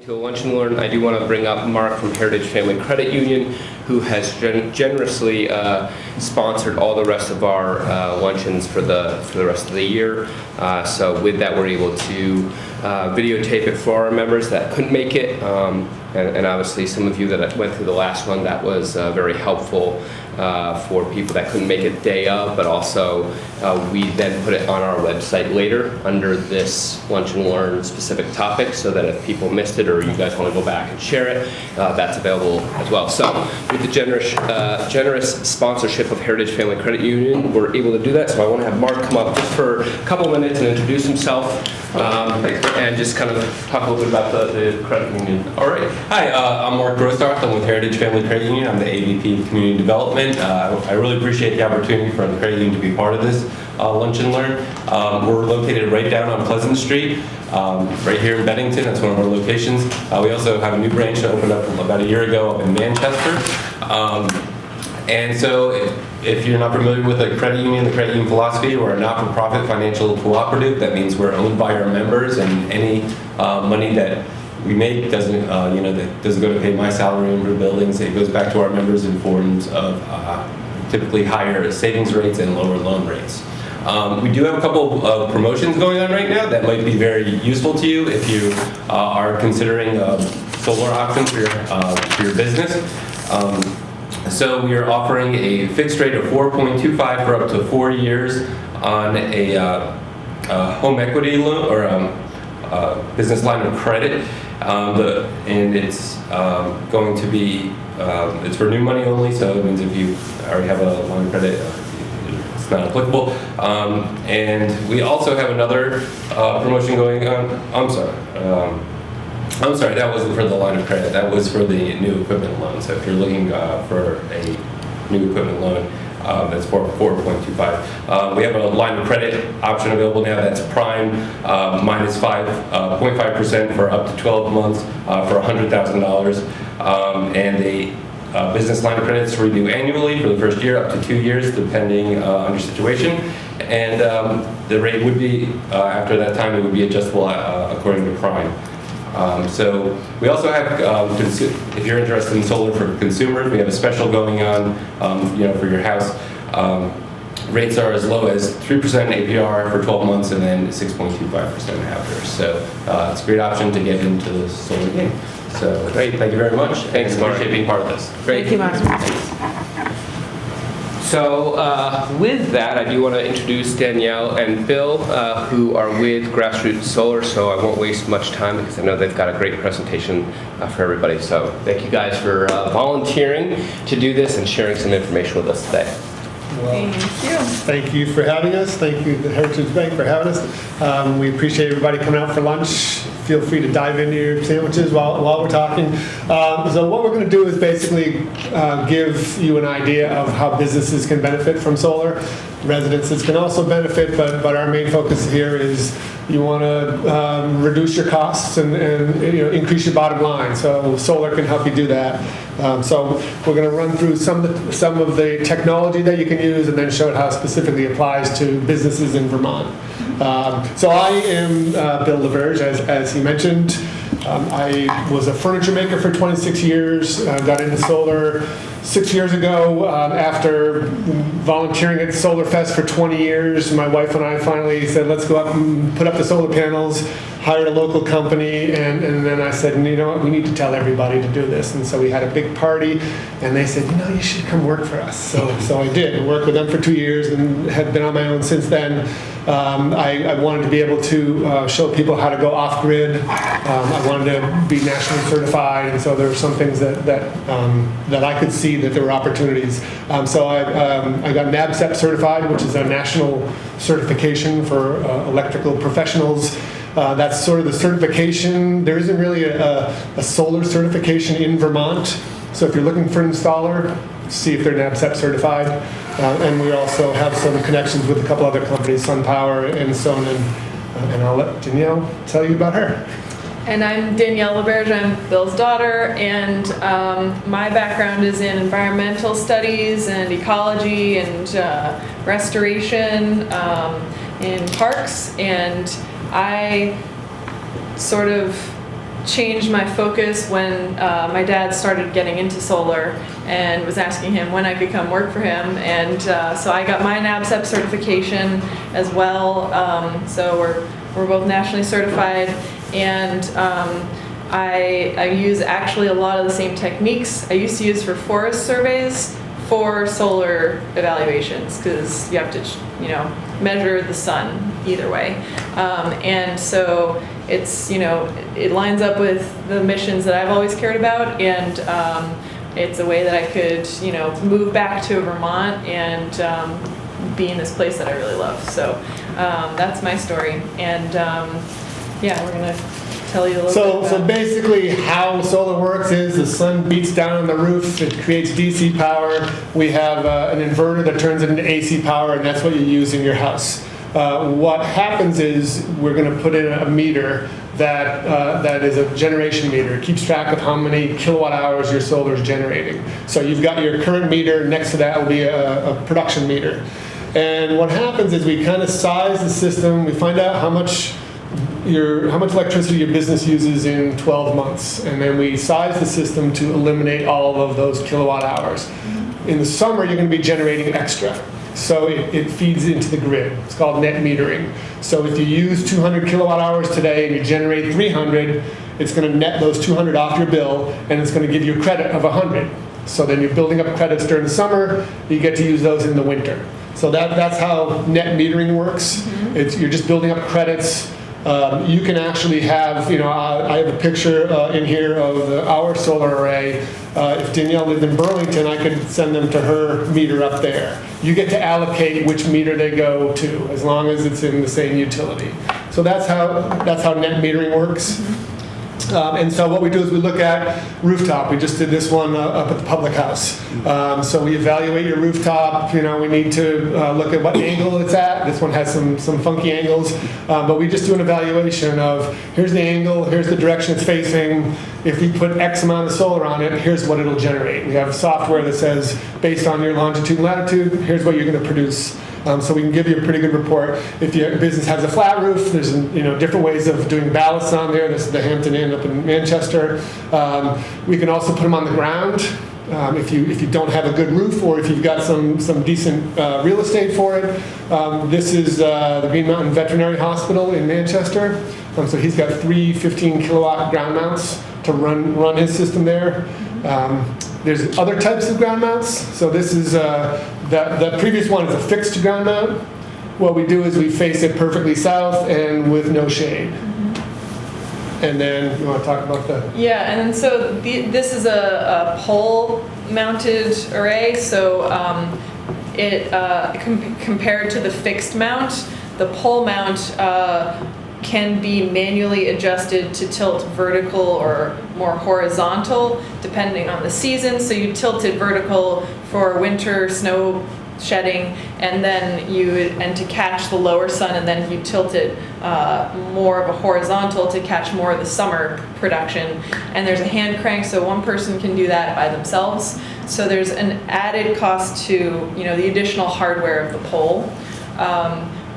To a lunch and learn, I do want to bring up Mark from Heritage Family Credit Union, who has generously sponsored all the rest of our luncheons for the rest of the year. So with that, we're able to videotape it for our members that couldn't make it, and obviously some of you that went through the last one, that was very helpful for people that couldn't make it day of, but also we then put it on our website later under this lunch and learn specific topic, so that if people missed it or you guys want to go back and share it, that's available as well. So with the generous sponsorship of Heritage Family Credit Union, we're able to do that. So I want to have Mark come up just for a couple minutes and introduce himself, and just kind of talk a little bit about the credit union. All right. Hi, I'm Mark Rooftop. I'm with Heritage Family Credit Union. I'm the AVP of Community Development. I really appreciate the opportunity for the credit union to be part of this lunch and learn. We're located right down on Pleasant Street, right here in Bennington. That's one of our locations. We also have a new branch that opened up about a year ago up in Manchester. And so if you're not familiar with the credit union philosophy, we're a not-for-profit financial cooperative. That means we're owned by our members, and any money that we make doesn't go to pay my salary and for buildings. It goes back to our members in forms of typically higher savings rates and lower loan rates. We do have a couple of promotions going on right now that might be very useful to you if you are considering solar options for your business. So we are offering a fixed rate of 4.25 for up to 4 years on a home equity loan or business line of credit, and it's going to be it's for new money only. So it means if you already have a line of credit, it's not applicable. And we also have another promotion going on. I'm sorry, that wasn't for the line of credit. That was for the new equipment loan. So if you're looking for a new equipment loan, that's for 4.25. We have a line of credit option available now that's prime minus 5.5% for up to 12 months for $100,000. And the business line of credits renew annually for the first year, up to 2 years, depending on your situation. And the rate would be, after that time, it would be adjustable according to prime. So we also have, if you're interested in solar for consumers, we have a special going on, for your house. Rates are as low as 3% APR for 12 months and then 6.25% after. So it's a great option to get into the solar game. So great, thank you very much. Thanks for being part of this. Great. Thank you, Mark. So with that, I do want to introduce Danielle and Bill, who are with Grassroots Solar, so I won't waste much time because I know they've got a great presentation for everybody. So thank you guys for volunteering to do this and sharing some information with us today. Well, Thank you. thank you for having us. Thank you, the Heritage Bank, for having us. We appreciate everybody coming out for lunch. Feel free to dive into your sandwiches while we're talking. So what we're going to do is basically give you an idea of how businesses can benefit from solar. Residences can also benefit, but our main focus here is you want to reduce your costs and increase your bottom line. So solar can help you do that. So we're going to run through some of the technology that you can use and then show how it specifically applies to businesses in Vermont. So I am Bill LaVerge, as he mentioned. I was a furniture maker for 26 years, got into solar 6 years ago. After volunteering at Solar Fest for 20 years, my wife and I finally said, let's go up and put up the solar panels, hired a local company, and then I said, you know what, we need to tell everybody to do this. And so we had a big party, and they said, you should come work for us. So I did. I worked with them for 2 years and have been on my own since then. I wanted to be able to show people how to go off-grid. I wanted to be nationally certified, and so there were some things that I could see that there were opportunities. So I got NABCEP certified, which is a national certification for electrical professionals. That's sort of the certification. There isn't really a solar certification in Vermont. So if you're looking for an installer, see if they're NABCEP certified. And we also have some connections with a couple other companies, SunPower and Sonnen. And I'll let Danielle tell you about her. And I'm Danielle LaBerge. I'm Bill's daughter, and my background is in environmental studies and ecology and restoration in parks, and I sort of changed my focus when my dad started getting into solar and was asking him when I could come work for him. And so I got my NABCEP certification as well. So we're both nationally certified. And I use actually a lot of the same techniques I used to use for forest surveys for solar evaluations, because you have to, measure the sun either way. And so it's, it lines up with the missions that I've always cared about, and it's a way that I could, move back to Vermont and be in this place that I really love. So that's my story. And yeah, we're gonna tell you a little bit So about basically how solar works is the sun beats down on the roof, it creates DC power. We have an inverter that turns it into AC power, and that's what you use in your house. What happens is we're going to put in a meter that is a generation meter. It keeps track of how many kilowatt hours your solar is generating. So you've got your current meter, next to that will be a production meter. And what happens is we kind of size the system, we find out how much electricity your business uses in 12 months, and then we size the system to eliminate all of those kilowatt hours. In the summer, you're going to be generating extra, so it feeds into the grid. It's called net metering. So if you use 200 kilowatt hours today and you generate 300, it's going to net those 200 off your bill, and it's going to give you a credit of 100. So then you're building up credits during the summer, you get to use those in the winter. So that's how net metering works. You're just building up credits. You can actually have, I have a picture in here of our solar array. If Danielle lived in Burlington, I could send them to her meter up there. You get to allocate which meter they go to, as long as it's in the same utility. So that's how net metering works. And so what we do is we look at Rooftop. We just did this one up at the public house. So we evaluate your rooftop. We need to look at what angle it's at. This one has some funky angles. But we just do an evaluation of, here's the angle, here's the direction it's facing. If we put X amount of solar on it, here's what it'll generate. We have software that says, based on your longitude and latitude, here's what you're going to produce. So we can give you a pretty good report. If your business has a flat roof, there's different ways of doing ballasts on there. This is the Hampton Inn up in Manchester. We can also put them on the ground if you don't have a good roof, or if you've got some decent real estate for it. This is the Green Mountain Veterinary Hospital in Manchester. So he's got 3 15 kilowatt ground mounts to run his system there. There's other types of ground mounts. So this is, that previous one is a fixed ground mount. What we do is we face it perfectly south and with no shade. And then, you want to talk about the... Yeah, and so this is a pole-mounted array. So compared to the fixed mount, the pole mount can be manually adjusted to tilt vertical or more horizontal depending on the season. So you tilt it vertical for winter snow shedding, and then and to catch the lower sun, and then you tilt it more of a horizontal to catch more of the summer production. And there's a hand crank, so one person can do that by themselves. So there's an added cost to the additional hardware of the pole.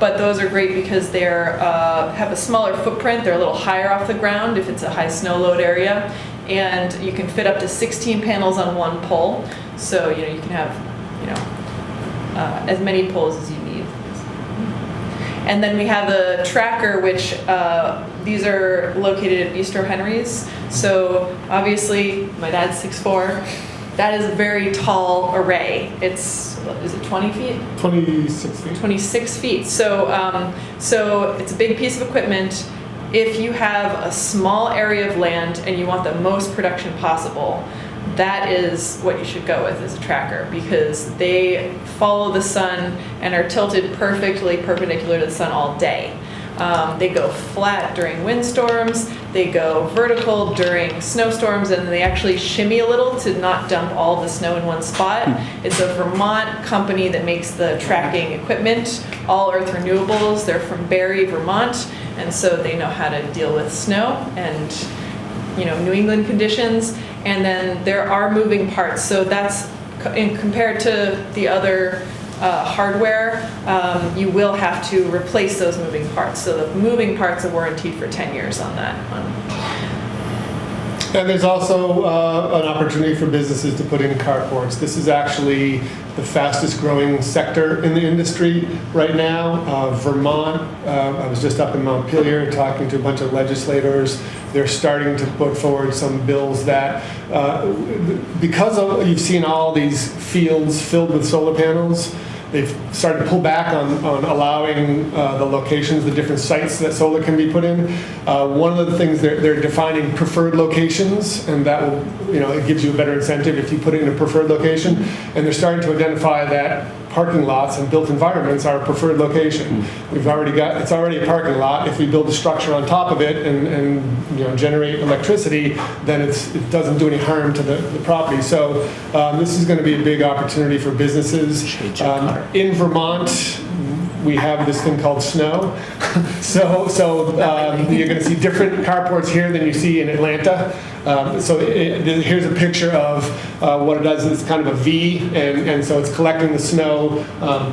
But those are great because they have a smaller footprint. They're a little higher off the ground if it's a high snow load area, and you can fit up to 16 panels on one pole. So you can have as many poles as you need. And then we have the tracker, which these are located at Bistro Henry's. So obviously my dad's 6'4". That is a very tall array. Is it 20 feet? 26 feet. 26 feet. So, so it's a big piece of equipment. If you have a small area of land and you want the most production possible, that is what you should go with as a tracker, because they follow the sun and are tilted perfectly perpendicular to the sun all day. They go flat during windstorms, they go vertical during snowstorms, and they actually shimmy a little to not dump all the snow in one spot. It's a Vermont company that makes the tracking equipment, All Earth Renewables. They're from Barrie, Vermont, and so they know how to deal with snow and New England conditions. And then there are moving parts, so that's compared to the other hardware, you will have to replace those moving parts. So the moving parts are warranted for 10 years on that one. And there's also an opportunity for businesses to put in carports. This is actually the fastest growing sector in the industry right now. Vermont, I was just up in Montpelier talking to a bunch of legislators. They're starting to put forward some bills that, you've seen all these fields filled with solar panels, they've started to pull back on allowing the locations, the different sites that solar can be put in. One of the things they're defining preferred locations, and that will, it gives you a better incentive if you put it in a preferred location. And they're starting to identify that parking lots and built environments are a preferred location. It's already a parking lot. If we build a structure on top of it and generate electricity, then it doesn't do any harm to the property. So this is going to be a big opportunity for businesses. In Vermont, we have this thing called snow. so you're going to see different carports here than you see in Atlanta. Here's a picture of what it does. It's kind of a V, and so it's collecting the snow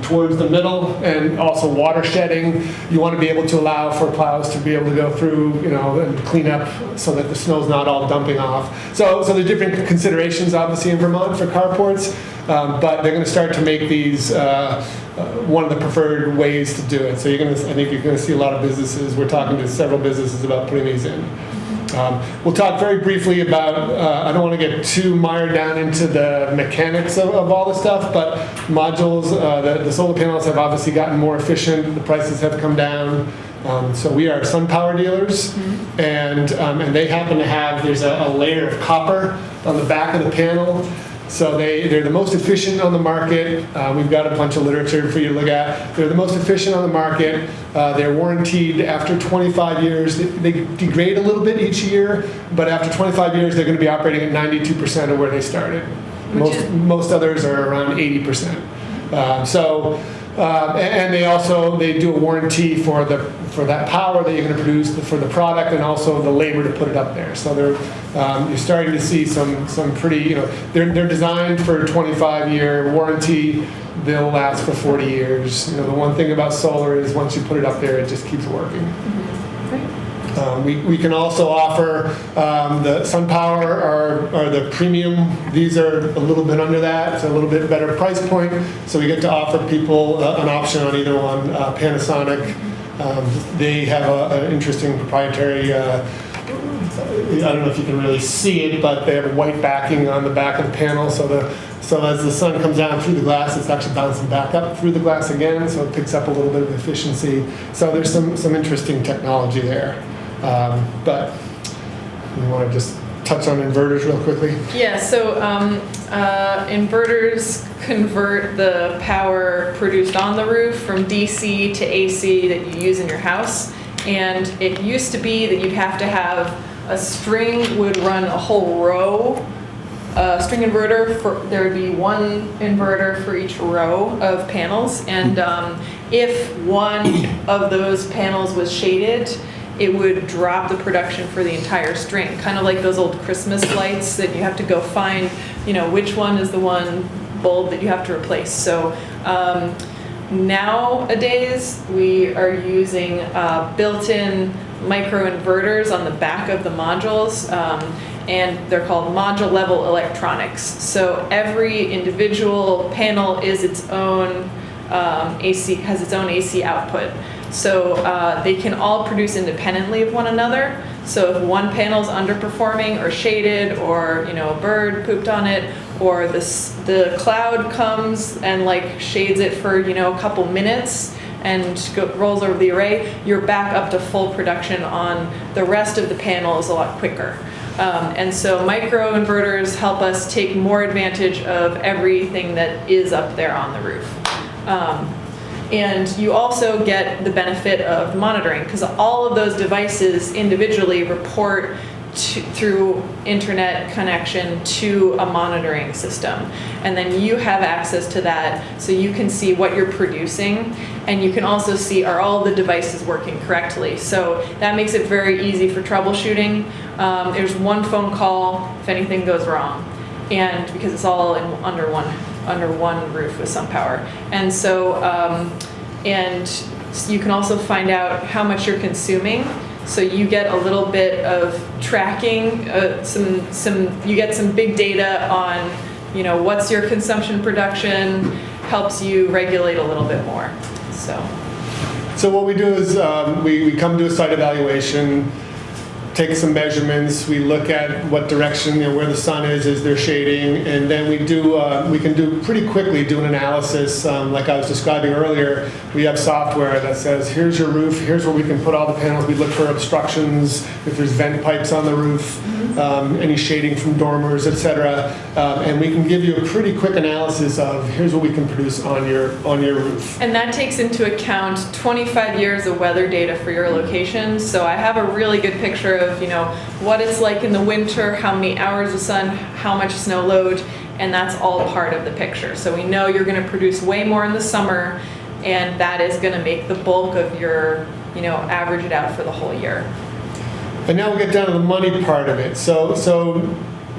towards the middle and also water shedding. You want to be able to allow for plows to be able to go through, and clean up so that the snow's not all dumping off. So there's different considerations, obviously, in Vermont for carports, but they're going to start to make these one of the preferred ways to do it. So I think you're going to see a lot of businesses. We're talking to several businesses about putting these in. We'll talk very briefly about, I don't want to get too mired down into the mechanics of all this stuff, but modules, the solar panels have obviously gotten more efficient. The prices have come down. So we are SunPower dealers, and they happen to have, there's a layer of copper on the back of the panel. So they're the most efficient on the market. We've got a bunch of literature for you to look at. They're the most efficient on the market. They're warranted after 25 years. They degrade a little bit each year, but after 25 years, they're going to be operating at 92% of where they started. Most others are around 80%. And they do a warranty for that power that you're going to produce for the product, and also the labor to put it up there. So you're starting to see some pretty, they're designed for a 25-year warranty. They'll last for 40 years. The one thing about solar is once you put it up there, it just keeps working. We can also offer the SunPower are the premium. These are a little bit under that. It's a little bit better price point. So we get to offer people an option on either one. Panasonic, they have an interesting proprietary, I don't know if you can really see it, but they have a white backing on the back of the panel. So as the sun comes down through the glass, it's actually bouncing back up through the glass again. So it picks up a little bit of efficiency. So there's some interesting technology there. But you want to just touch on inverters real quickly? Yeah, so inverters convert the power produced on the roof from DC to AC that you use in your house. And it used to be that you'd have to have a string would run a whole row, string inverter, there would be one inverter for each row of panels. And if one of those panels was shaded, it would drop the production for the entire string, kind of like those old Christmas lights that you have to go find, which one is the one bulb that you have to replace. So nowadays we are using built-in microinverters on the back of the modules, and they're called module level electronics. So every individual panel is its own AC, has its own AC output. So they can all produce independently of one another. So if one panel's underperforming or shaded, or a bird pooped on it, or the cloud comes and shades it for a couple minutes and rolls over the array, you're back up to full production on the rest of the panels a lot quicker. And so microinverters help us take more advantage of everything that is up there on the roof. And you also get the benefit of monitoring, because all of those devices individually report through internet connection to a monitoring system. And then you have access to that, so you can see what you're producing, and you can also see, are all the devices working correctly? So that makes it very easy for troubleshooting. There's one phone call if anything goes wrong, and because it's all under one roof with SunPower. And so, and you can also find out how much you're consuming. So you get a little bit of tracking, you get some big data on, what's your consumption production, helps you regulate a little bit more, So what we do is we come to a site evaluation, take some measurements, we look at what direction, where the sun is there shading, and then we can do pretty quickly do an analysis. Like I was describing earlier, we have software that says, here's your roof, here's where we can put all the panels. We look for obstructions, if there's vent pipes on the roof, any shading from dormers, etc. And we can give you a pretty quick analysis of here's what we can produce on your roof. And that takes into account 25 years of weather data for your location. So I have a really good picture of, what it's like in the winter, how many hours of sun, how much snow load, and that's all part of the picture. So we know you're going to produce way more in the summer, and that is going to make the bulk of your, average it out for the whole year. And now we'll get down to the money part of it. So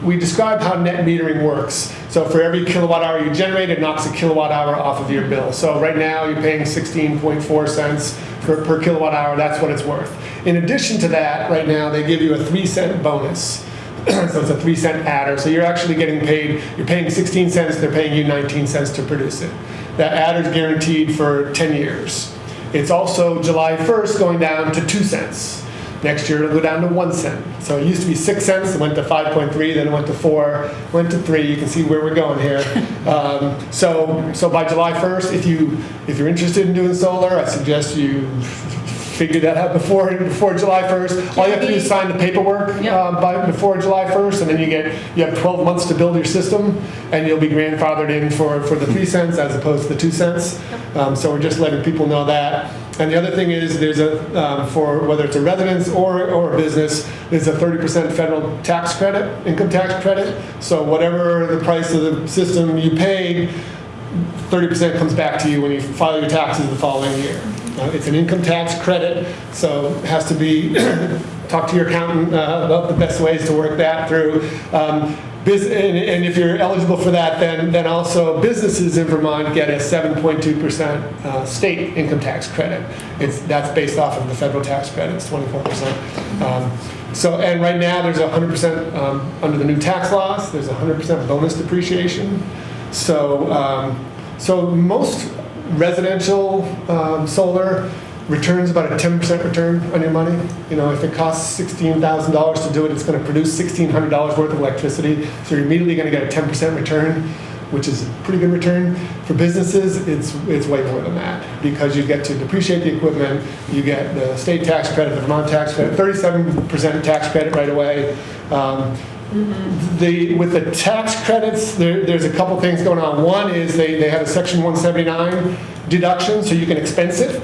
we described how net metering works. So for every kilowatt hour you generate, it knocks a kilowatt hour off of your bill. So right now you're paying 16.4 cents per kilowatt hour. That's what it's worth. In addition to that, right now they give you a 3-cent bonus. So it's a 3-cent adder. So you're actually getting paid, you're paying 16 cents, they're paying you 19 cents to produce it. That adder is guaranteed for 10 years. It's also July 1st going down to 2 cents. Next year it'll go down to 1 cent. So it used to be 6 cents, it went to 5.3, then it went to 4, went to 3. You can see where we're going here. So by July 1st, if you're interested in doing solar, I suggest you figure that out before July 1st. All you have to do is sign the paperwork before July 1st, and then you have 12 months to build your system, and you'll be grandfathered in for the 3 cents as opposed to the 2 cents. So we're just letting people know that. And the other thing is there's for whether it's a residence or a business, there's a 30% federal tax credit, income tax credit. So whatever the price of the system you paid, 30% comes back to you when you file your taxes the following year. It's an income tax credit, so it has to be, talk to your accountant about the best ways to work that through. And if you're eligible for that, then also businesses in Vermont get a 7.2% state income tax credit. That's based off of the federal tax credit. It's 24%. And right now there's 100% under the new tax laws. There's 100% bonus depreciation. So most residential solar returns about a 10% return on your money. If it costs $16,000 to do it, it's going to produce $1,600 worth of electricity. So you're immediately going to get a 10% return, which is a pretty good return. For businesses, it's way more than that because you get to depreciate the equipment, you get the state tax credit, the Vermont tax credit, 37% tax credit right away. With the tax credits, there's a couple things going on. One is they have a Section 179 deduction, so you can expense it.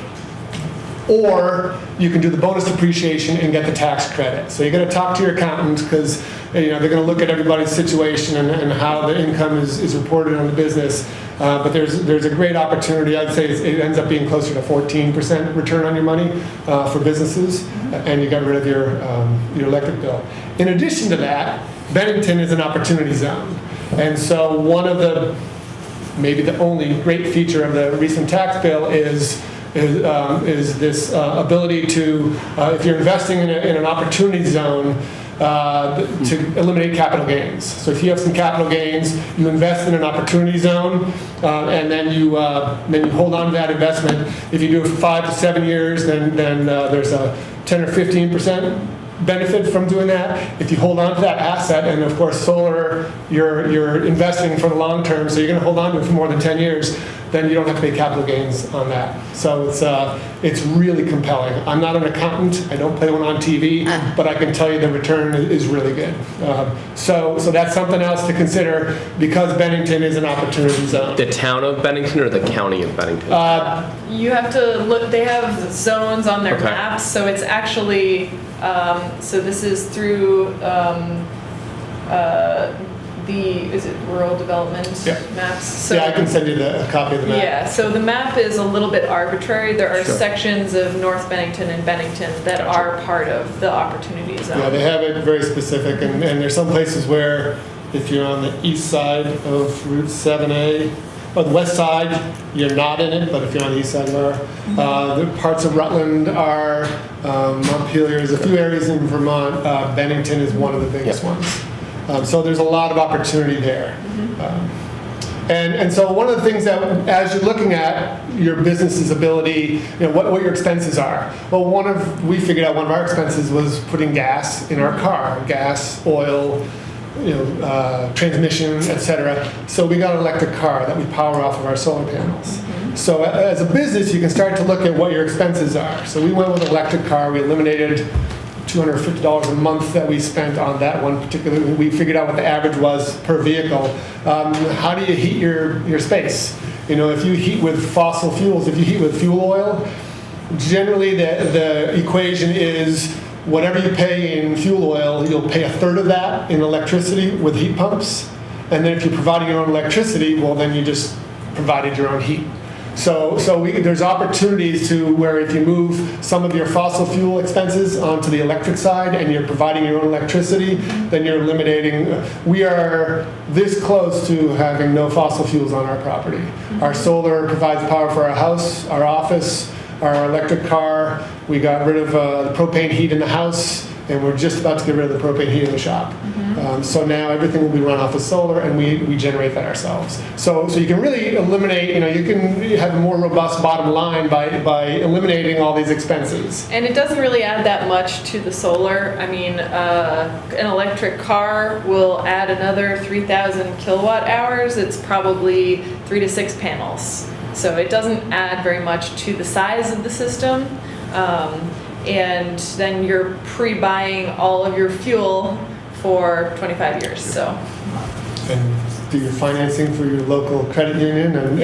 Or you can do the bonus depreciation and get the tax credit. So you're going to talk to your accountant because they're going to look at everybody's situation and how the income is reported on the business. But there's a great opportunity. I'd say it ends up being closer to 14% return on your money for businesses, and you got rid of your electric bill. In addition to that, Bennington is an opportunity zone, and so maybe the only great feature of the recent tax bill is this ability to, if you're investing in an opportunity zone, to eliminate capital gains. So if you have some capital gains, you invest in an opportunity zone, and then you hold on to that investment. If you do it for 5 to 7 years, then there's a 10 or 15% benefit from doing that. If you hold on to that asset, and of course solar, you're investing for the long term, so you're going to hold on to it for more than 10 years, then you don't have to pay capital gains on that. So it's really compelling. I'm not an accountant. I don't play one on TV, but I can tell you the return is really good. So that's something else to consider because Bennington is an opportunity zone. The town of Bennington or the county of Bennington? You have to look, they have zones on their Okay. maps, so it's actually, so this is through is it rural development maps? So, yeah, I can send you a copy of the map. Yeah, so the map is a little bit arbitrary. There are Sure. sections of North Bennington and Bennington that are part of the opportunity zone. Yeah, they have it very specific, and there's some places where if you're on the east side of Route 7A, or the west side, you're not in it, but if you're on the east side, you are. The parts of Rutland are, Montpelier, there's a few areas in Vermont. Bennington is one of the biggest ones. So there's a lot of opportunity there. And so one of the things that, as you're looking at your business's ability, what your expenses are. Well, we figured out one of our expenses was putting gas in our car, gas, oil, transmission, etc. So we got an electric car that we power off of our solar panels. So as a business, you can start to look at what your expenses are. So we went with an electric car. We eliminated $250 a month that we spent on that one particular. We figured out what the average was per vehicle. How do you heat your space? If you heat with fossil fuels, if you heat with fuel oil, generally the equation is whatever you pay in fuel oil, you'll pay a third of that in electricity with heat pumps. And then if you're providing your own electricity, well, then you just provided your own heat. So there's opportunities to where if you move some of your fossil fuel expenses onto the electric side and you're providing your own electricity, then you're eliminating. We are this close to having no fossil fuels on our property. Our solar provides power for our house, our office, our electric car. We got rid of the propane heat in the house, and we're just about to get rid of the propane heat in the shop. So now everything will be run off of solar, and we generate that ourselves. So you can really eliminate, you can have a more robust bottom line by eliminating all these expenses. And it doesn't really add that much to the solar. I mean, an electric car will add another 3,000 kilowatt hours. It's probably 3 to 6 panels. So it doesn't add very much to the size of the system. And then you're pre-buying all of your fuel for 25 years. So. And do your financing for your local credit union, and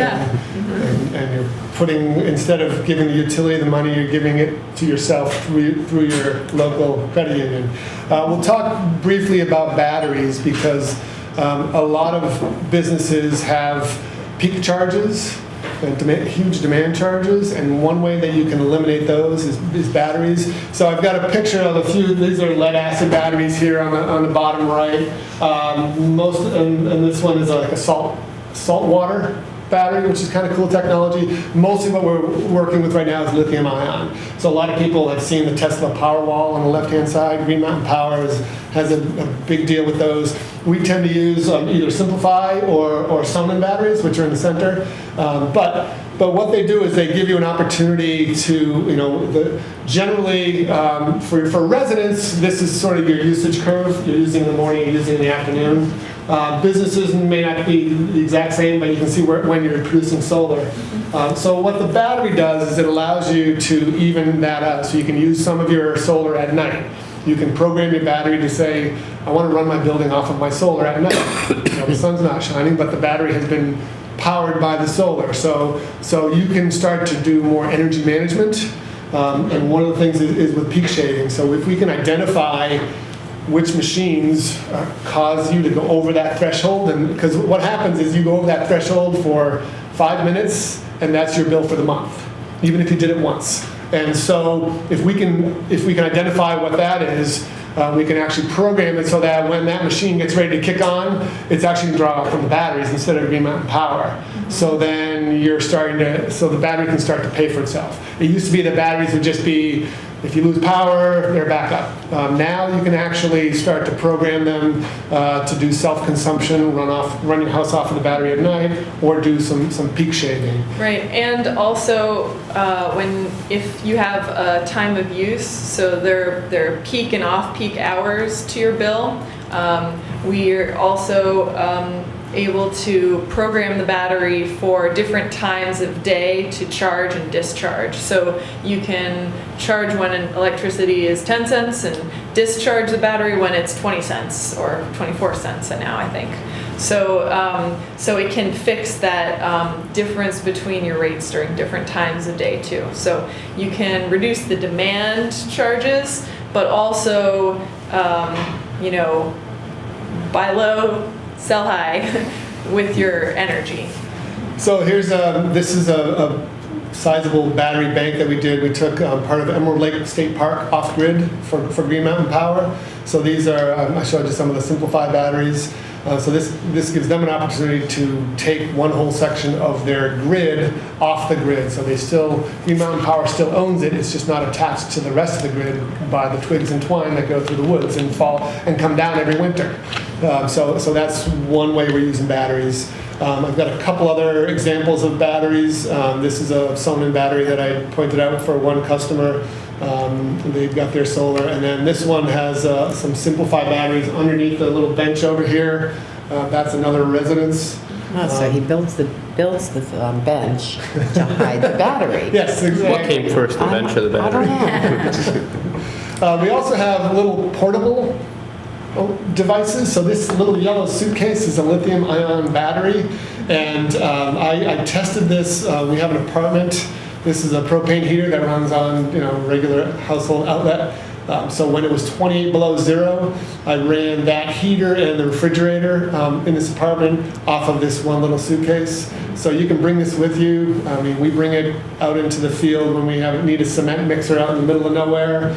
you're putting, instead of giving the utility the money, you're giving it to yourself through your local credit union. We'll talk briefly about batteries because a lot of businesses have peak charges. Huge demand charges, and one way that you can eliminate those is batteries. So I've got a picture of a few. These are lead acid batteries here on the bottom right. And this one is like a salt water battery, which is kind of cool technology. Mostly what we're working with right now is lithium ion. So a lot of people have seen the Tesla Powerwall on the left-hand side. Green Mountain Power has a big deal with those. We tend to use either Simplify or Sunland batteries, which are in the center. But what they do is they give you an opportunity to, generally for residents, this is sort of your usage curve. You're using in the morning, you're using in the afternoon. Businesses may not be the exact same, but you can see when you're producing solar. So what the battery does is it allows you to even that out. So you can use some of your solar at night. You can program your battery to say, I want to run my building off of my solar at night. The sun's not shining, but the battery has been powered by the solar. So you can start to do more energy management. And one of the things is with peak shading. So if we can identify which machines cause you to go over that threshold, and because what happens is you go over that threshold for 5 minutes, and that's your bill for the month, even if you did it once. And so if we can identify what that is, we can actually program it so that when that machine gets ready to kick on, it's actually going to draw from the batteries instead of Green Mountain Power. So then so the battery can start to pay for itself. It used to be that batteries would just be, if you lose power, they're back up. Now you can actually start to program them to do self-consumption, run your house off of the battery at night, or do some peak shading. Right, and also if you have a time of use, so there are peak and off-peak hours to your bill. We are also able to program the battery for different times of day to charge and discharge. So you can charge when electricity is 10 cents and discharge the battery when it's 20 cents or 24 cents now, I think. So it can fix that difference between your rates during different times of day too. So you can reduce the demand charges, but also, buy low, sell high with your energy. So this is a sizable battery bank that we did. We took part of Emerald Lake State Park off grid for Green Mountain Power. So these are, I showed you some of the Simplify batteries. So this gives them an opportunity to take one whole section of their grid off the grid. So Green Mountain Power still owns it. It's just not attached to the rest of the grid by the twigs and twine that go through the woods and fall and come down every winter. So that's one way we're using batteries. I've got a couple other examples of batteries. This is a Sonnen battery that I pointed out for one customer. They've got their solar. And then this one has some simplified batteries underneath the little bench over here. That's another residence. Oh, so he builds the bench to hide the battery. Yes, exactly. What came first, the bench or the I don't battery? know. We also have little portable devices. So this little yellow suitcase is a lithium-ion battery, and I tested this. We have an apartment. This is a propane heater that runs on regular household outlet. So when it was 28 below zero, I ran that heater and the refrigerator in this apartment off of this one little suitcase. So you can bring this with you. I mean, we bring it out into the field when we need a cement mixer out in the middle of nowhere.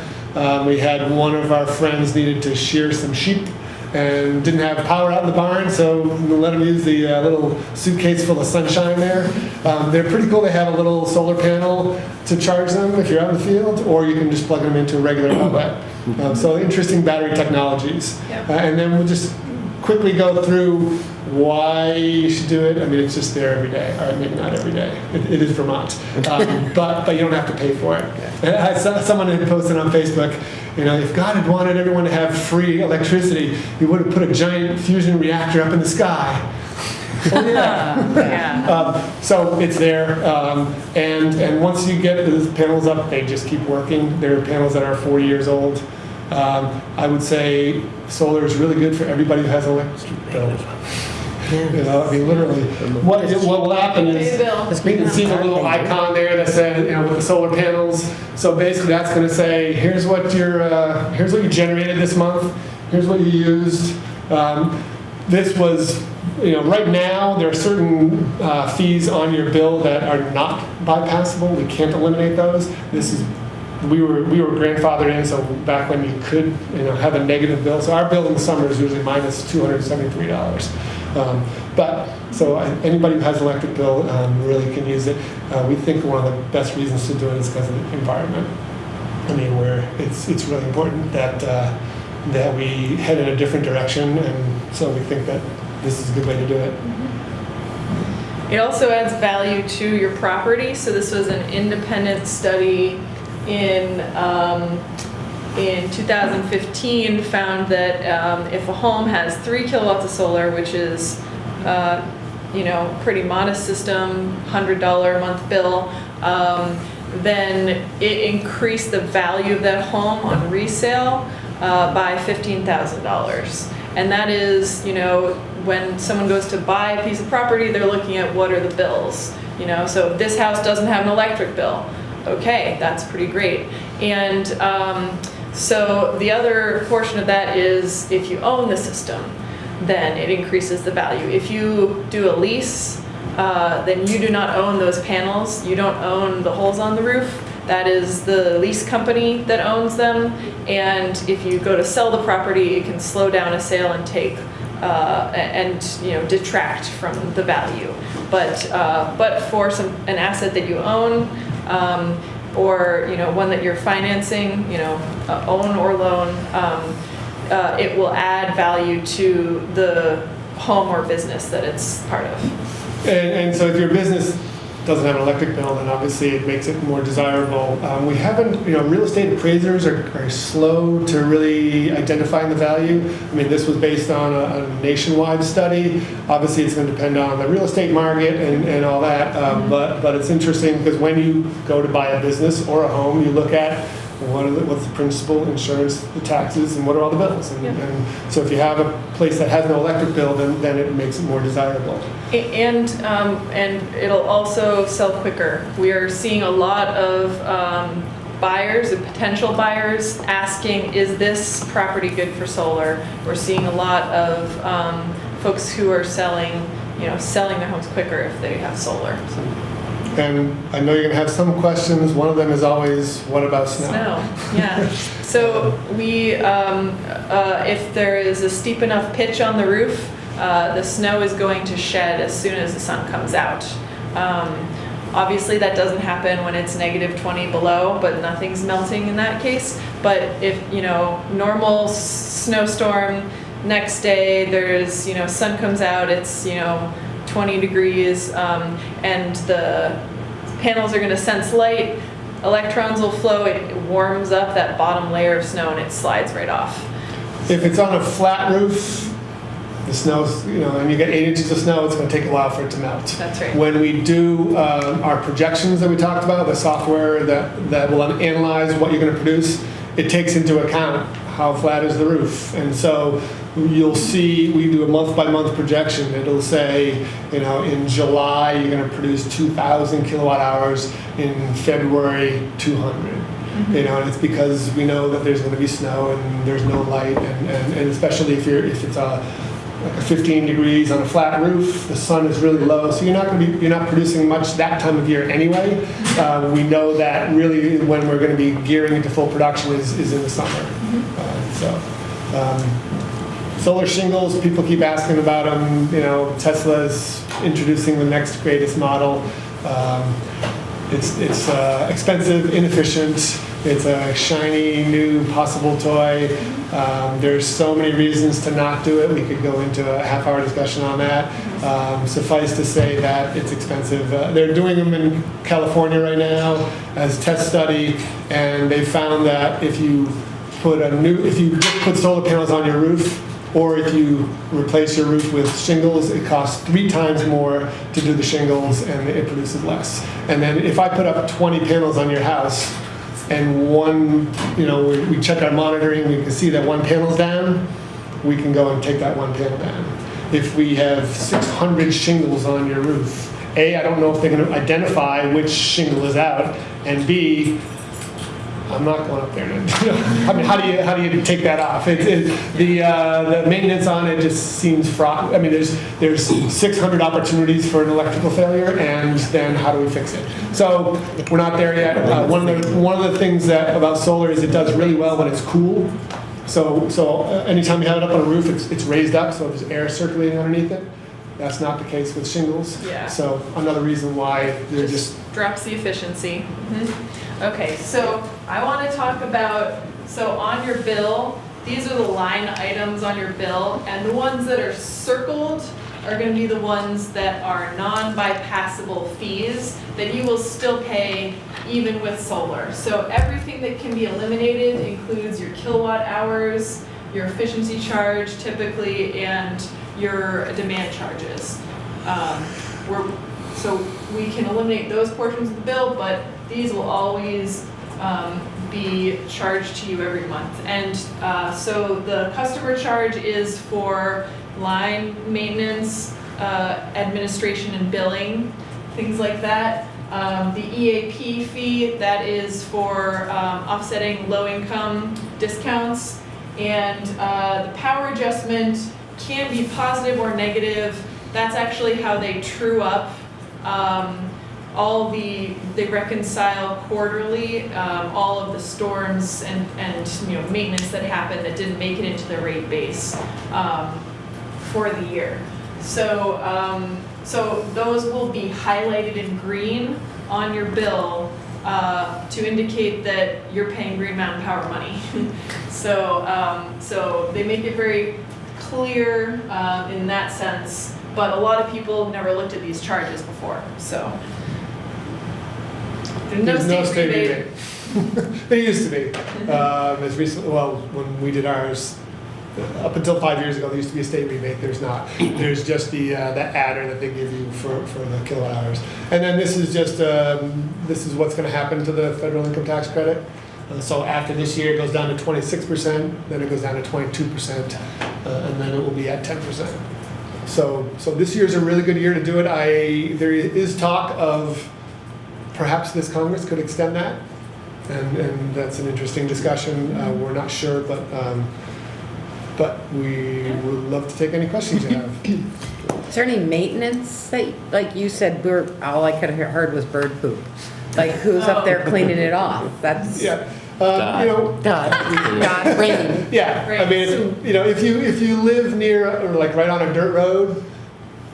We had one of our friends needed to shear some sheep and didn't have power out in the barn, so we let them use the little suitcase full of sunshine there. They're pretty cool. They have a little solar panel to charge them if you're out in the field, or you can just plug them into a regular outlet. So interesting battery technologies. Yep. And then we'll just quickly go through why you should do it. I mean, it's just there every day. All right, maybe not every day. It is Vermont. But you don't have to pay for it. Someone had posted on Facebook, if God had wanted everyone to have free electricity, he would have put a giant fusion reactor up in the sky. Oh, yeah. Yeah. So it's there. And once you get the panels up, they just keep working. There are panels that are 40 years old. I would say solar is really good for everybody who has an electric bill. I mean, literally, what will happen is you can see the little icon there that says, with the solar panels. So basically, that's going to say, here's what you generated this month. Here's what you used. This was, right now there are certain fees on your bill that are not bypassable. We can't eliminate those. We were grandfathered in, so back when you could have a negative bill. So our bill in the summer is usually minus $273. So anybody who has an electric bill really can use it. We think one of the best reasons to do it is because of the environment. I mean, where it's really important that we head in a different direction, and so we think that this is a good way to do it. It also adds value to your property. So this was an independent study in 2015 found that if a home has 3 kilowatts of solar, which is pretty modest system, $100 a month bill, then it increased the value of that home on resale by $15,000. And that is, when someone goes to buy a piece of property, they're looking at what are the bills. So if this house doesn't have an electric bill, okay, that's pretty great. And so the other portion of that is if you own the system, then it increases the value. If you do a lease, then you do not own those panels. You don't own the holes on the roof. That is the lease company that owns them. And if you go to sell the property, it can slow down a sale and take detract from the value. But for an asset that you own, or one that you're financing, own or loan, it will add value to the home or business that it's part of. And so if your business doesn't have an electric bill, then obviously it makes it more desirable. We haven't, real estate appraisers are slow to really identifying the value. I mean, this was based on a nationwide study. Obviously, it's going to depend on the real estate market and all that. But it's interesting because when you go to buy a business or a home, you look at what's the principal, insurance, the taxes, and what are all the bills. And so if you have a place that has no electric bill, then it makes it more desirable. And it'll also sell quicker. We are seeing a lot of buyers and potential buyers asking, is this property good for solar? We're seeing a lot of folks who are selling their homes quicker if they have solar. And I know you're going to have some questions. One of them is always, what about snow? Yeah. So we, if there is a steep enough pitch on the roof, the snow is going to shed as soon as the sun comes out. Obviously, that doesn't happen when it's -20 below, but nothing's melting in that case. But if, normal snowstorm, next day there's, sun comes out, it's, 20 degrees, and the panels are going to sense light, electrons will flow, it warms up that bottom layer of snow and it slides right off. If it's on a flat roof, the snow's, and you get 8 inches of snow, it's going to take a while for it to melt. That's right. When we do our projections that we talked about, the software that will analyze what you're going to produce, it takes into account how flat is the roof. And so you'll see, we do a month-by-month projection. It'll say, in July, you're going to produce 2,000 kilowatt hours, in February, 200. And it's because we know that there's going to be snow and there's no light, and especially if it's like a 15 degrees on a flat roof, the sun is really low, so you're not producing much that time of year anyway. We know that really when we're going to be gearing into full production is in the summer. Solar shingles, people keep asking about them. Tesla's introducing the next greatest model. It's expensive, inefficient. It's a shiny, new, possible toy. There's so many reasons to not do it. We could go into a half-hour discussion on that. Suffice to say that it's expensive. They're doing them in California right now as test study, and they found that if you put solar panels on your roof, or if you replace your roof with shingles, it costs 3 times more to do the shingles, and it produces less. And then if I put up 20 panels on your house, and we check our monitoring, we can see that one panel's down, we can go and take that one panel down. If we have 600 shingles on your roof, A, I don't know if they're going to identify which shingle is out, and B, I'm not going up there. I mean, how do you take that off? The maintenance on it just seems fraught. I mean, there's 600 opportunities for an electrical failure, and then how do we fix it? So we're not there yet. One of the things about solar is it does really well when it's cool. So anytime you have it up on a roof, it's raised up, so there's air circulating underneath it. That's not the case with shingles. Yeah. So another reason why they're just drops the efficiency. Okay, so I want to talk about, on your bill, these are the line items on your bill, and the ones that are circled are going to be the ones that are non-bypassable fees that you will still pay even with solar. So everything that can be eliminated includes your kilowatt hours, your efficiency charge typically, and your demand charges. So we can eliminate those portions of the bill, but these will always be charged to you every month. And so the customer charge is for line maintenance, administration and billing, things like that. The EAP fee, that is for offsetting low-income discounts. And the power adjustment can be positive or negative. That's actually how they true up they reconcile quarterly all of the storms and maintenance that happened that didn't make it into the rate base for the year. So those will be highlighted in green on your bill to indicate that you're paying Green Mountain Power money. So they make it very clear in that sense, but a lot of people have never looked at these charges before. So there's no state rebate. There used to be. As recently, when we did ours, up until 5 years ago, there used to be a state rebate. There's not. There's just the adder that they give you for the kilowatt hours. And then this is just this is what's going to happen to the federal income tax credit. So after this year, it goes down to 26%, then it goes down to 22%, and then it will be at 10%. So this year's a really good year to do it. There is talk of perhaps this Congress could extend that, and that's an interesting discussion. We're not sure, but we would love to take any questions you have. Is there any maintenance that, like you said, all I could have heard was bird poop? Like, who's up there cleaning it off? That's Yeah. God, rain. Yeah, I Right. mean, if you live near or like right on a dirt road,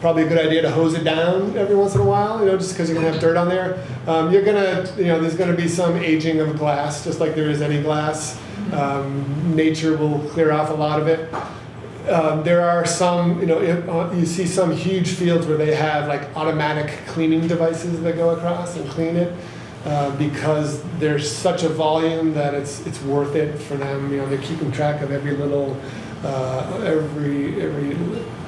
probably a good idea to hose it down every once in a while, just because you're gonna have dirt on there. There's gonna be some aging of glass, just like there is any glass. Nature will clear off a lot of it. There are some, you see some huge fields where they have like automatic cleaning devices that go across and clean it. Because there's such a volume that it's worth it for them. They're keeping track of every little, every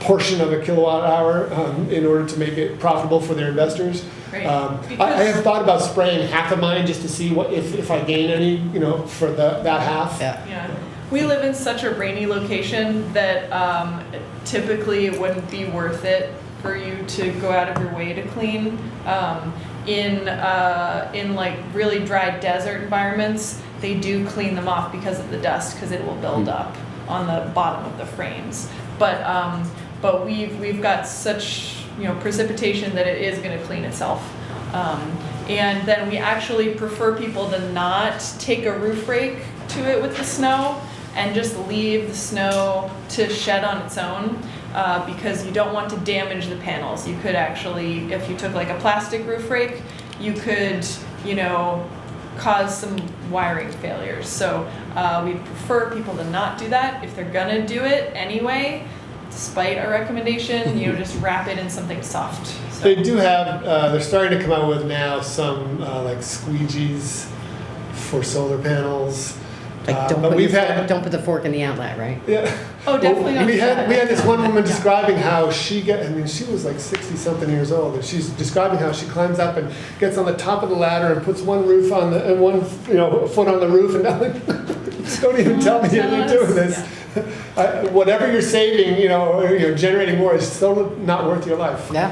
portion of a kilowatt hour in order to make it profitable for their investors. Right. I have thought about spraying half of mine just to see what if I gain any, for that half. Yeah. Yeah, we live in such a rainy location that typically it wouldn't be worth it for you to go out of your way to clean. In like really dry desert environments, they do clean them off because of the dust, because it will build up on the bottom of the frames. But we've got such precipitation that it is going to clean itself. And then we actually prefer people to not take a roof rake to it with the snow and just leave the snow to shed on its own. Because you don't want to damage the panels. You could actually, if you took like a plastic roof rake, you could, cause some wiring failures. So we prefer people to not do that. If they're gonna do it anyway, despite our recommendation, just wrap it in something soft. So. They do have, they're starting to come out with now some like squeegees for solar panels. Like don't but put, we've your had, fork, don't put the fork in the outlet, right? Yeah. Oh, definitely not. We had this one woman describing how she was like 60-something years old, and she's describing how she climbs up and gets on the top of the ladder and puts one roof on and one foot on the roof, and now don't even tell me you're doing this. Yeah. Whatever you're saving, or you're generating more is still not worth your life. Yeah.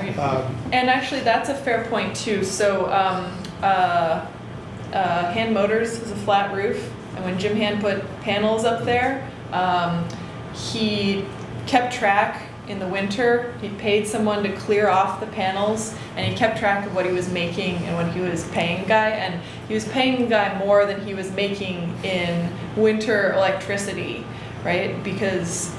And actually, that's a fair point too. So, Hand Motors is a flat roof. And when Jim Hand put panels up there, he kept track in the winter. He paid someone to clear off the panels, and he kept track of what he was making and what he was paying the guy. And he was paying the guy more than he was making in winter electricity, right? Because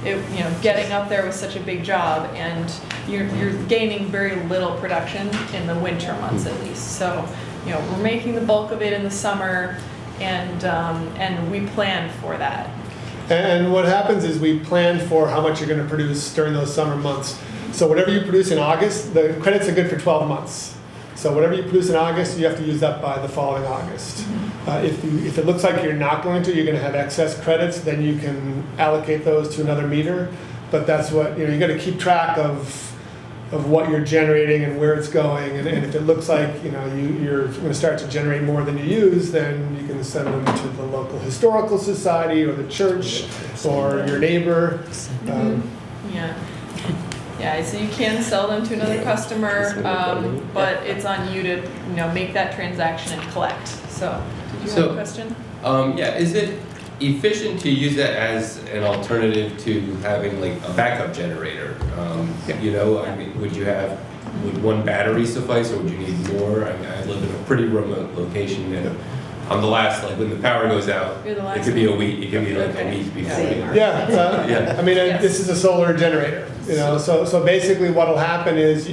getting up there was such a big job, and you're gaining very little production in the winter months at least. So, we're making the bulk of it in the summer. And we plan for that. And what happens is we plan for how much you're going to produce during those summer months. So whatever you produce in August, the credits are good for 12 months. So whatever you produce in August, you have to use up by the following August. If it looks like you're not going to, you're going to have excess credits, then you can allocate those to another meter. But that's what, you got to keep track of what you're generating and where it's going, and if it looks like you're going to start to generate more than you use, then you can send them to the local historical society or the church or your neighbor. Yeah. So you can sell them to another customer, but it's on you to make that transaction and collect. So, did you have a question? Is it efficient to use that as an alternative to having like a backup generator? Would one battery suffice, or would you need more? I live in a pretty remote location, and I'm the last, like when the power goes out, You're the last it could be a week, it could be like a week before. Yeah. I mean, this is a solar generator, so basically what'll happen is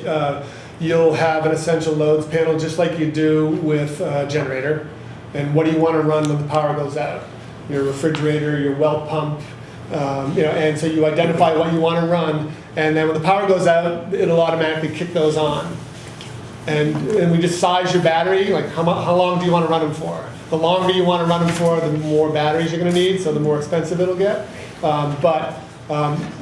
you'll have an essential loads panel just like you do with a generator. And what do you want to run when the power goes out? Your refrigerator, your well pump, and so you identify what you want to run, and then when the power goes out, it'll automatically kick those on. And we just size your battery, like how long do you want to run them for? The longer you want to run them for, the more batteries you're going to need, so the more expensive it'll get. But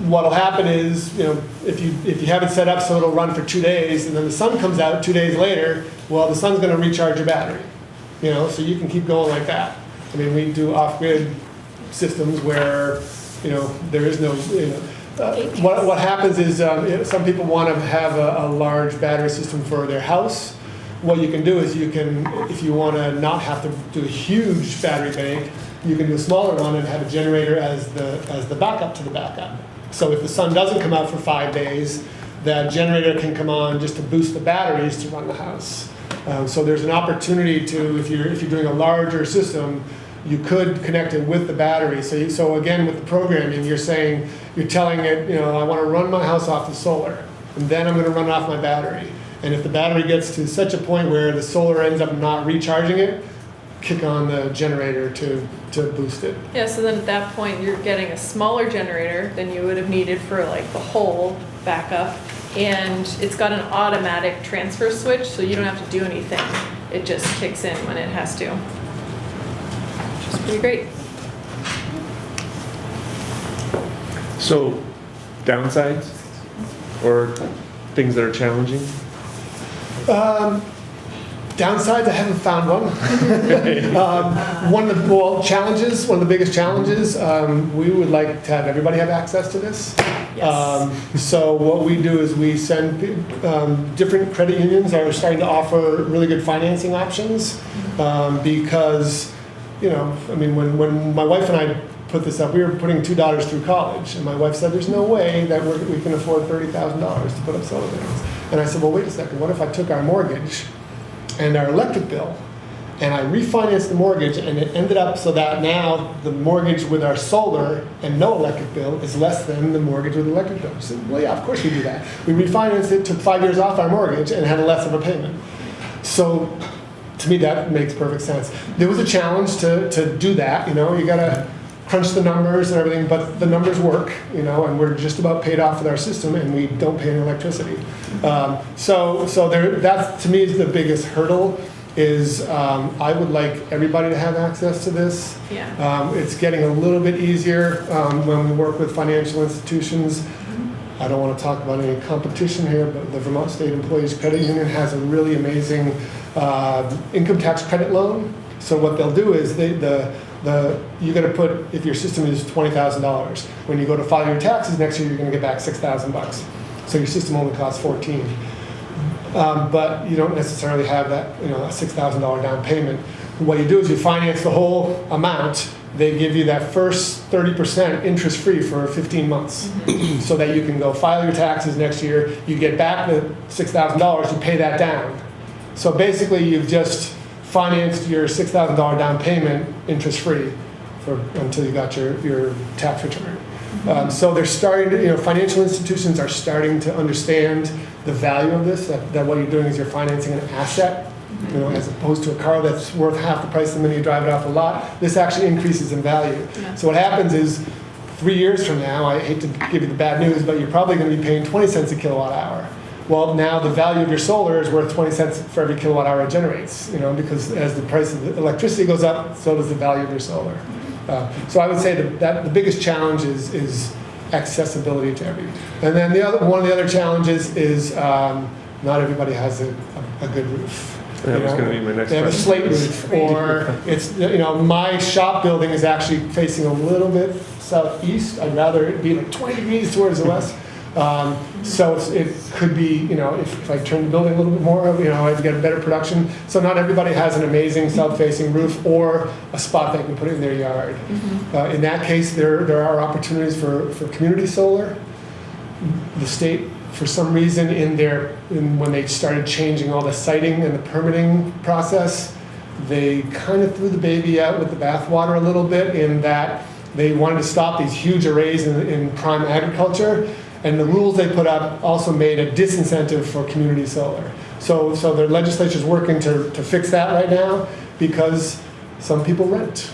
what'll happen is, if you have it set up so it'll run for 2 days, and then the sun comes out 2 days later, well, the sun's going to recharge your battery, so you can keep going like that. I mean, we do off-grid systems where, there is no, what happens is some people want to have a large battery system for their house. What you can do is if you want to not have to do a huge battery bank, you can do a smaller one and have a generator as the backup to the backup. So if the sun doesn't come out for 5 days, that generator can come on just to boost the batteries to run the house. So there's an opportunity to, if you're doing a larger system, you could connect it with the battery. So again, with the programming, you're telling it, I want to run my house off the solar, and then I'm going to run it off my battery. And if the battery gets to such a point where the solar ends up not recharging it, kick on the generator to boost it. Yeah, so then at that point, you're getting a smaller generator than you would have needed for like the whole backup. And it's got an automatic transfer switch, so you don't have to do anything. It just kicks in when it has to. Which is pretty great. So, downsides or things that are challenging? Downsides, I haven't found one. One of the biggest challenges, we would like to have everybody have access to this. Yes. So what we do is we send, different credit unions are starting to offer really good financing options, because, when my wife and I put this up, we were putting 2 daughters through college, and my wife said, there's no way that we can afford $30,000 to put up solar panels. And I said, well, wait a second, what if I took our mortgage and our electric bill, and I refinanced the mortgage, and it ended up so that now the mortgage with our solar and no electric bill is less than the mortgage with the electric bill. I said, well, yeah, of course we do that. We refinanced it, took 5 years off our mortgage, and had less of a payment. So to me, that makes perfect sense. There was a challenge to do that. You got to crunch the numbers and everything, but the numbers work, and we're just about paid off with our system, and we don't pay any electricity. So that to me is the biggest hurdle. Is I would like everybody to have access to this. Yeah. It's getting a little bit easier when we work with financial institutions. I don't want to talk about any competition here, but the Vermont State Employees Credit Union has a really amazing income tax credit loan. So what they'll do is you got to put, if your system is $20,000, when you go to file your taxes next year, you're going to get back $6,000. So your system only costs $14,000. But you don't necessarily have that, a $6,000 down payment. What you do is you finance the whole amount. They give you that first 30% interest-free for 15 months, so that you can go file your taxes next year. You get back the $6,000, you pay that down. So basically, you've just financed your $6,000 down payment interest-free until you got your tax return. So they're starting to, financial institutions are starting to understand the value of this, that what you're doing is you're financing an asset, as opposed to a car that's worth half the price the minute you drive it off the lot. This actually increases in value. Yeah. So what happens is 3 years from now, I hate to give you the bad news, but you're probably going to be paying 20 cents a kilowatt hour. Well, now the value of your solar is worth 20 cents for every kilowatt hour it generates, because as the price of the electricity goes up, so does the value of your solar. So I would say that the biggest challenge is accessibility to everyone. And then one of the other challenges is not everybody has a good roof. That was going to be my next They have a question. slate roof, or it's, my shop building is actually facing a little bit southeast. I'd rather it be like 20 degrees towards the west. So it could be, if I turn the building a little bit more, I'd get a better production. So not everybody has an amazing south-facing roof or a spot they can put it in their yard. In that case, there are opportunities for community solar. The state, for some reason, when they started changing all the siting and the permitting process, they kind of threw the baby out with the bathwater a little bit, in that they wanted to stop these huge arrays in prime agriculture. And the rules they put up also made a disincentive for community solar. So the legislature's working to fix that right now, because some people rent.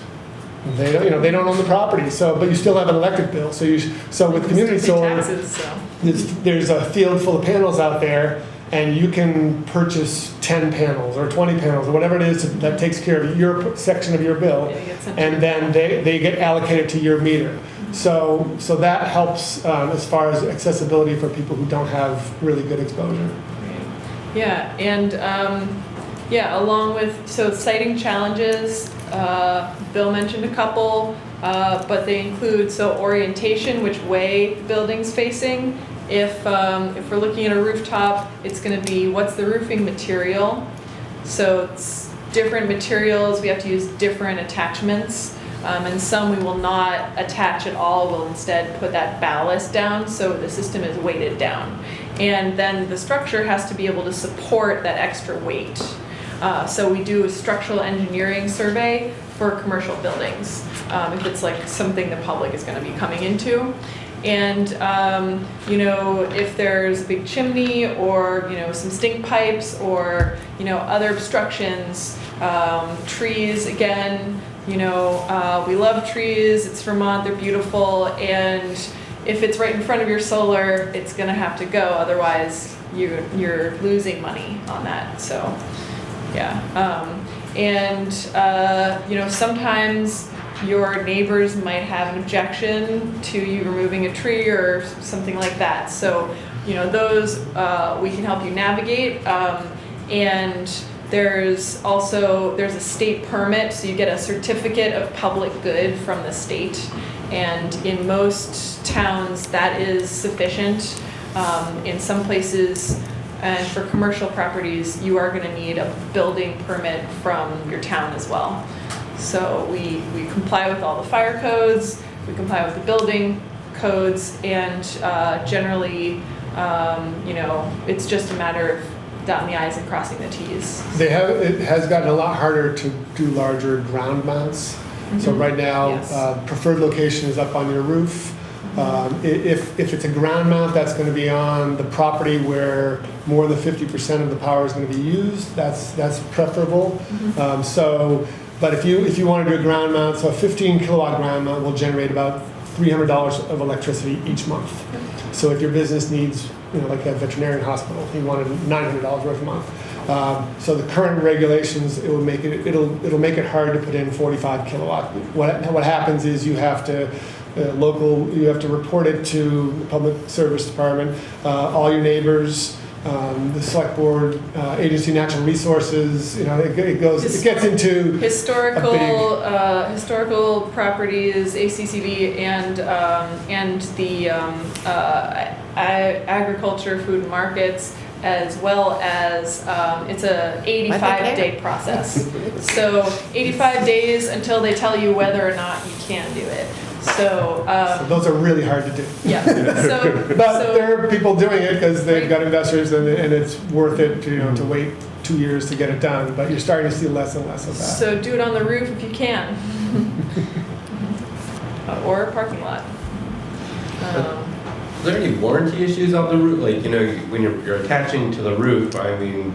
They don't own the property. But you still have an electric bill. So with community Still pay solar, taxes, so. there's a field full of panels out there, and you can purchase 10 panels or 20 panels or whatever it is that takes care of your section of your bill, Yeah, you get sent and then they get allocated to your meter. So that helps as far as accessibility for people who don't have really good exposure. Yeah, and along with, siting challenges, Bill mentioned a couple, but they include, orientation, which way the building's facing. If we're looking at a rooftop, it's going to be, what's the roofing material? So it's different materials, we have to use different attachments. And some we will not attach at all, we'll instead put that ballast down so the system is weighted down. And then the structure has to be able to support that extra weight. So we do a structural engineering survey for commercial buildings, if it's like something the public is going to be coming into. And, if there's a big chimney or, some stink pipes or, other obstructions, trees, again, we love trees, it's Vermont, they're beautiful, and if it's right in front of your solar, it's gonna have to go, otherwise you're losing money on that, so, yeah. Sometimes your neighbors might have an objection to you removing a tree or something like that. So, those we can help you navigate. And there's a state permit, so you get a certificate of public good from the state. And in most towns, that is sufficient. In some places, and for commercial properties, you are going to need a building permit from your town as well. So we comply with all the fire codes, we comply with the building codes, and generally, it's just a matter of dotting the i's and crossing the t's. It has gotten a lot harder to do larger ground mounts. So right now, Yes. preferred location is up on your roof. If it's a ground mount, that's going to be on the property where more than 50% of the power is going to be used. That's preferable. But if you want to do a ground mount, so a 15 kilowatt ground mount will generate about $300 of electricity each month. So if your business needs, like that veterinarian hospital, you wanted $900 worth a month. So the current regulations, it'll make it hard to put in 45 kilowatt. What happens is you have to report it to the public service department, all your neighbors, the select board, agency natural resources. It gets into historical properties, ACCD, and the agriculture, food and markets, as well as it's a 85-day process. So 85 days until they tell you whether or not you can do it. So those are really hard to do. yeah. But there are people doing it because they've got investors, and it's worth it to wait 2 years to get it done. But you're starting to see less and less of that. So do it on the roof if you can, or a parking lot. Are there any warranty issues on the roof? Like, when you're attaching to the roof, I mean,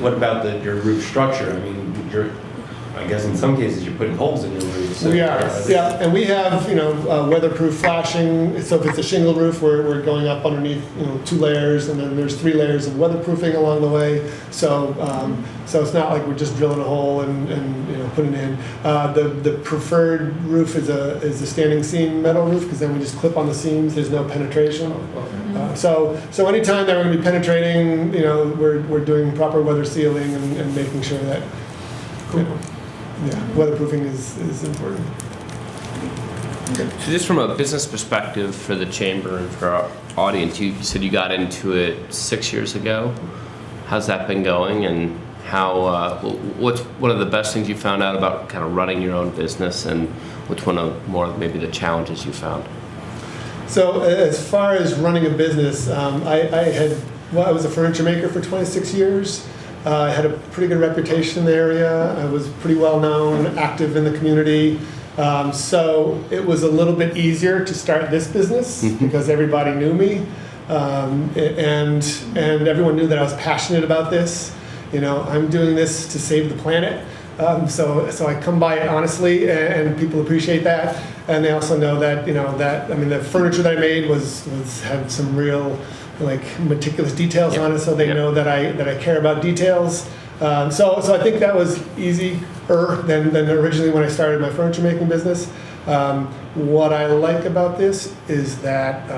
what about your roof structure? I mean, I guess in some cases you're putting holes in your roof. So We are, yeah, and we have, weatherproof flashing. So if it's a shingle roof, we're going up underneath, 2 layers, and then there's 3 layers of weatherproofing along the way. So it's not like we're just drilling a hole and putting it in. The preferred roof is a standing seam metal roof, because then we just clip on the seams. There's no penetration. So anytime that we're going to be penetrating, we're doing proper weather sealing and making sure that. Weatherproofing is important. So just from a business perspective for the chamber and for our audience, you said you got into it 6 years ago. How's that been going, and what's one of the best things you found out about kind of running your own business, and what's one of maybe the challenges you found? So as far as running a business, I was a furniture maker for 26 years. I had a pretty good reputation in the area. I was pretty well known, active in the community. So it was a little bit easier to start this business because everybody knew me, and everyone knew that I was passionate about this. I'm doing this to save the planet. So I come by it honestly, and people appreciate that. And they also know that the furniture that I made had some real meticulous details on it, so they know that I care about details. So I think that was easier than originally when I started my furniture making business. What I like about this is that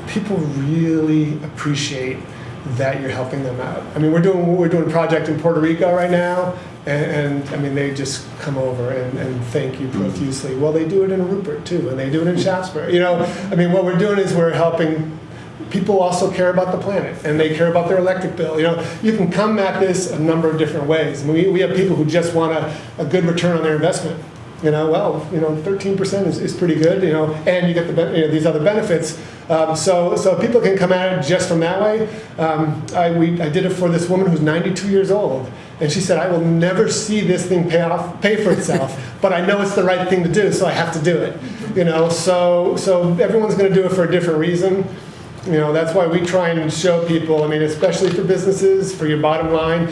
people really appreciate that you're helping them out. I mean, we're doing a project in Puerto Rico right now, and I mean, they just come over and thank you profusely. Well, they do it in Rupert too, and they do it in Shaftsbury. I mean, what we're doing is we're helping. People also care about the planet, and they care about their electric bill. You can come at this a number of different ways. I mean, we have people who just want a good return on their investment. well, 13% is pretty good, and you get these other benefits. So people can come at it just from that way. I did it for this woman who's 92 years old, and she said, I will never see this thing pay for itself, but I know it's the right thing to do, so I have to do it. So everyone's going to do it for a different reason. That's why we try and show people, especially for businesses, for your bottom line.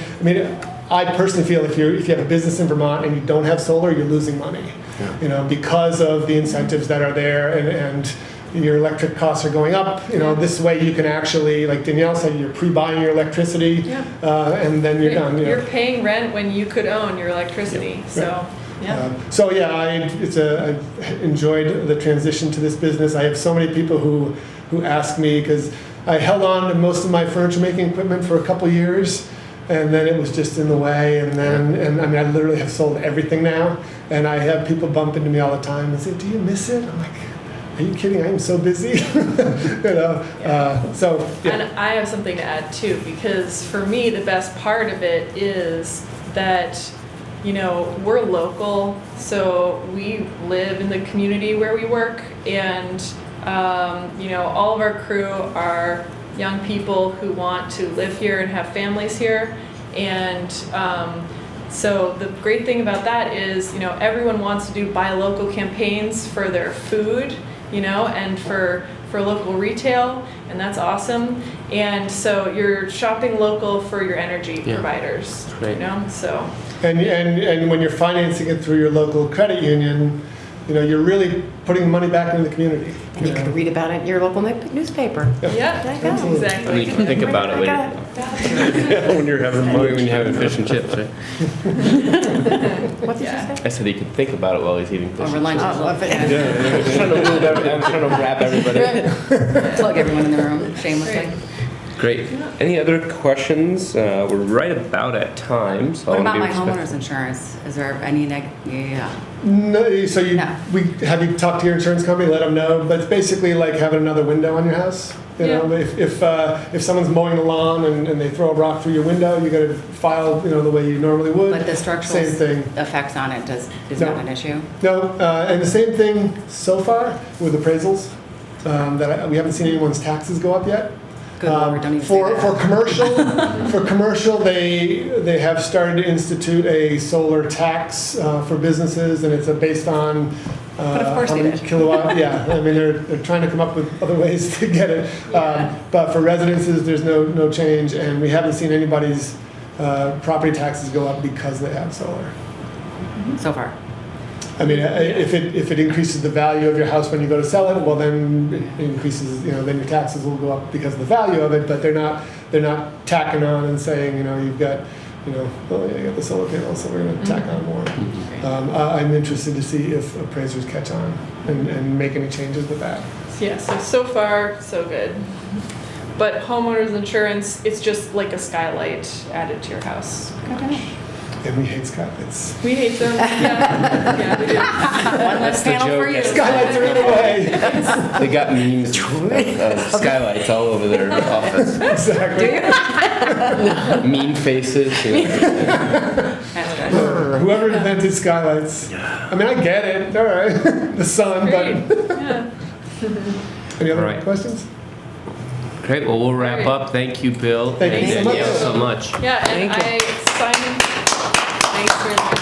I personally feel if you have a business in Vermont and you don't have solar, you're losing money, because of the incentives that are there, and your electric costs are going up. This way you can actually, like Danielle said, you're pre-buying your electricity, and then you're done. You're paying rent when you could own your electricity. So. Yeah. I enjoyed the transition to this business. I have so many people who ask me, because I held on to most of my furniture making equipment for a couple years, and then it was just in the way, and I literally have sold everything now, and I have people bump into me all the time and say, do you miss it? I'm like, are you kidding? I am so busy. And I have something to add too, because for me, the best part of it is that we're local, so we live in the community where we work, and all of our crew are young people who want to live here and have families here, and so the great thing about that is everyone wants to do buy local campaigns for their food, and for local retail, and that's awesome. And so you're shopping local for your energy providers, Right. So. And when you're financing it through your local credit union, you're really putting money back into the community. And you can read about it in your local newspaper. Yeah, Absolutely. exactly. You can think about it When you're having when you're having fish and chips, right? What did you Yeah. say? I said he could think about it while he's eating fish. Over lunch. I'm trying to wrap everybody. Plug everyone in the room shamelessly. Great. Any other questions? We're right about at time, so What I about want my to be homeowner's insurance? Is there any Yeah. No, so No. have you talked to your insurance company, let them know, but it's basically like having another window on your house. If someone's mowing the lawn and they throw a rock through your window, you got to file the way you normally would. But the structural same thing. effects on it is No. not an issue? No, and the same thing so far with appraisals. We haven't seen anyone's taxes go up yet. Good Lord, don't even for say that. commercial, they have started to institute a solar tax for businesses, and it's based on But of course how they many did. kilowatt. Yeah, they're trying to come up with other ways to get it. But for residences, there's no change, and we haven't seen anybody's property taxes go up because they have solar. So far. If it increases the value of your house when you go to sell it, well then it increases, then your taxes will go up because of the value of it. But they're not tacking on and saying, you've got, you got the solar panels, so we're going to tack on more. I'm interested to see if appraisers catch on and make any changes with that. Yeah, so far, so good. But homeowners insurance, it's just like a skylight added to your house. And we hate skylights. We hate them. Yeah, we do. One less the panel for joke. you. Skylights are in the way. They got memes of skylights all over their office. Exactly. Mean faces. Whoever invented skylights. I get it. All right. The sun, Great. but. Yeah. Any other All right. questions? Great. Well, we'll wrap up. Thank you, Bill. Thank you and so much. Danielle so much. Yeah, and Thank you. thanks for